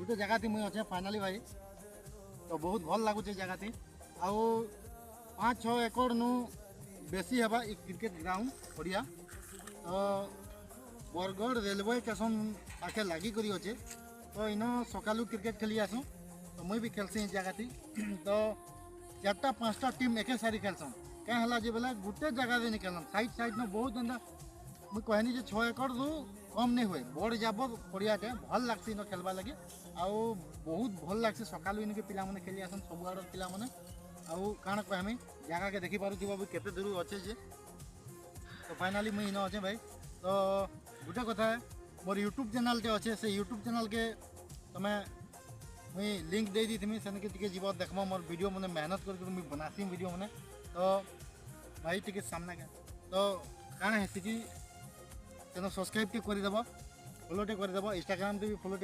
गोटे जगह थी मुझे अच्छे फाइनाली भाई तो बहुत भल लगुचे जगह थी आउ 5-6 एकड़ नु बेसी हवा एक क्रिकेट ग्राउंड पड़िया तो बरगढ़ रेलवे स्टेशन पाखे लगी करी अच्छे तो इन सकालू क्रिकेट खेली आसू तो मुई भी खेलसी जगह थी तो 4-5टा टीम एके सारी खेलसन क्या है जे बोला गोटे जगह नहीं खेलन साइड साइड में बहुत एंता मुझे कहनी जे 6 एकड़ रू कम नहीं हुए बड़ जाब पड़ियाटे भल लगसी इन खेलवा लगे आउ बहुत भल लगसी सकालू इनके पिला माने खेली आसन सब आड़ पिला माने आउ काण कहमी जगह के देखी पारुथिबा केते दूर अच्छे जे तो फाइनाली मुई इन अच्छे भाई तो गोटे कथा है मोर यूट्यूब चैनल टे अच्छे से यूट्यूब चैनल के तमें मुई लिंक दे दी थी सेनके टिके जीव देखमा मोर वीडियो मैंने मेहनत करके मुई बनासी वीडियो मैंने तो भाई टिके सामना के तो काण है कि चैनल सब्सक्राइब टे करदेव फॉलो टे करदेव इंस्टाग्राम टे भी फॉलो टे